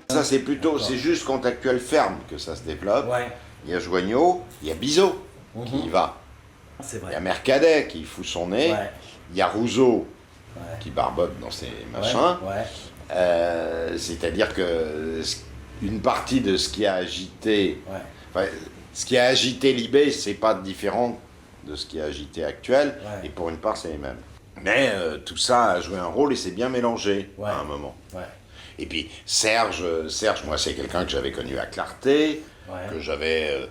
Ça c'est juste quand Actuel ferme que ça se développe. Ouais. Il y a Joignot, il y a Bizot qui y va. C'est Il y vrai. a Mercadet qui fout son nez. Ouais. Il y a Rousseau Ouais. qui barbote dans ses Ouais. machins. Ouais. C'est-à-dire que une partie de ce qui a agité, Ouais. enfin, ce qui a agité Libé, c'est pas différent de ce qui a agité Actuel, Ouais. et pour une part c'est les mêmes. Mais tout ça a joué un rôle et c'est bien mélangé Ouais. à un moment. Ouais. Et puis Serge, moi c'est quelqu'un que j'avais connu à Clarté, Ouais. que j'avais...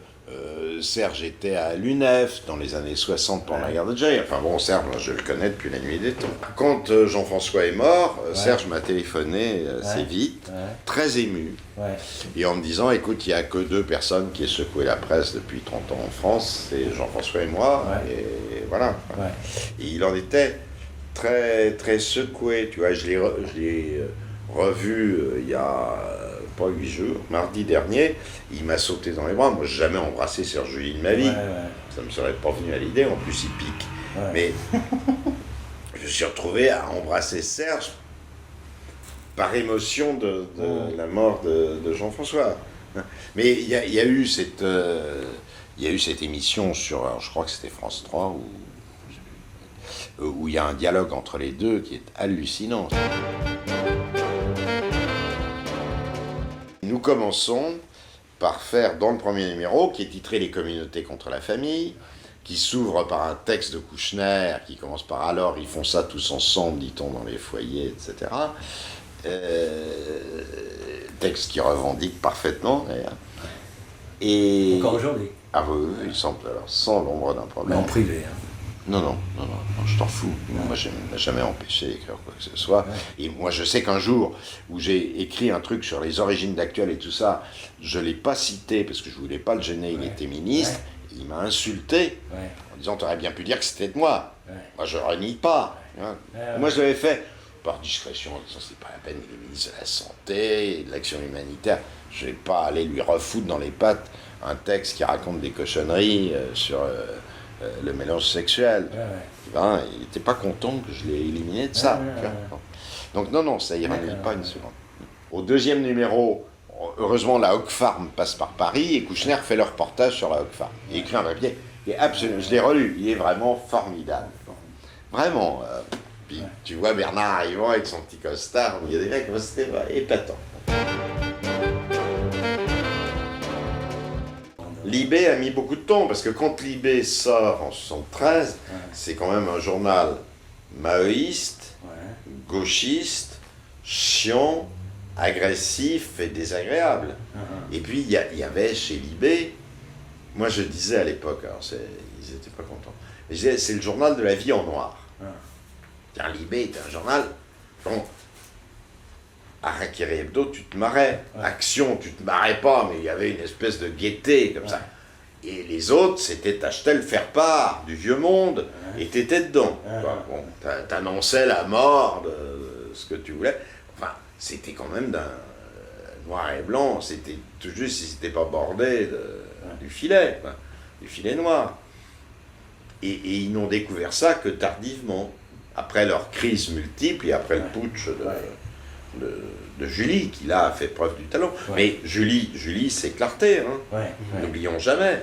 Serge était à l'UNEF dans les années 60 pendant la guerre de Jay. Enfin bon, Serge, moi, je le connais depuis la nuit des temps. Quand Jean-François est mort, Serge m'a téléphoné assez vite, très ému, et en me disant, écoute, il n'y a que 2 personnes qui aient secoué la presse depuis 30 ans en France, c'est Jean-François et moi, et voilà. Ouais. Et il en était très, très secoué, tu vois, je l'ai revu il y a pas 8 jours, mardi dernier, il m'a sauté dans les bras. Moi, j'ai jamais embrassé Serge Julie de ma vie. Ça me serait pas venu à l'idée, en plus il pique. Mais je me suis retrouvé à embrasser Serge par émotion de la mort de Jean-François. Mais il y a eu cette émission sur, alors, je crois que c'était France 3, où il y a un dialogue entre les deux qui est hallucinant. Nous commençons par faire, dans le premier numéro, qui est titré « Les communautés contre la famille », qui s'ouvre par un texte de Kouchner, qui commence par « Alors, ils font ça tous ensemble, dit-on, dans les foyers, etc. » Texte qui revendique parfaitement, d'ailleurs. Et... Encore aujourd'hui. Ah oui, il semble, alors, sans l'ombre d'un problème. Mais en privé. Hein. Non, je t'en fous. Moi, je ne m'ai jamais empêché d'écrire quoi que ce soit. Et moi, je sais qu'un jour où j'ai écrit un truc sur les origines d'Actuel et tout ça, je ne l'ai pas cité parce que je ne voulais pas le gêner, il était ministre, il m'a insulté en disant « T'aurais bien pu dire que c'était de moi. Moi, je ne renie pas. Moi, je l'avais fait par discrétion, en disant « C'est pas la peine, il est ministre de la Santé et de l'Action humanitaire. Je ne vais pas aller lui refoutre dans les pattes un texte qui raconte des cochonneries sur... le mélange sexuel. Il n'était pas content que je l'ai éliminé de ça. Donc non, ça ironie pas une seconde. Au deuxième numéro, heureusement la Hock Farm passe par Paris et Kouchner fait le reportage sur la Hock Farm. Il écrit un papier, je l'ai relu, il est vraiment formidable. Vraiment. Puis tu vois Bernard arrivant avec son petit costard, il y a des mecs, c'était épatant. Libé a mis beaucoup de temps, parce que quand Libé sort en 73, c'est quand même un journal maoïste, gauchiste, chiant, agressif et désagréable. Et puis il y avait chez Libé, moi je disais à l'époque, alors ils n'étaient pas contents, mais je disais c'est le journal de la vie en noir. Libé était un journal, bon, Harakiri Hebdo, tu te marrais. Action, tu te marrais pas, mais il y avait une espèce de gaieté comme ça. Et les autres, c'était t'achetais le faire-part du vieux monde et t'étais dedans. Bon, t'annonçais la mort de ce que tu voulais. Enfin, c'était quand même d'un noir et blanc. C'était tout juste si c'était pas bordé du filet noir. Et ils n'ont découvert ça que tardivement, après leur crise multiple et après le putsch de Julie, qui là a fait preuve du talent. Mais Julie c'est Clarté, n'oublions jamais.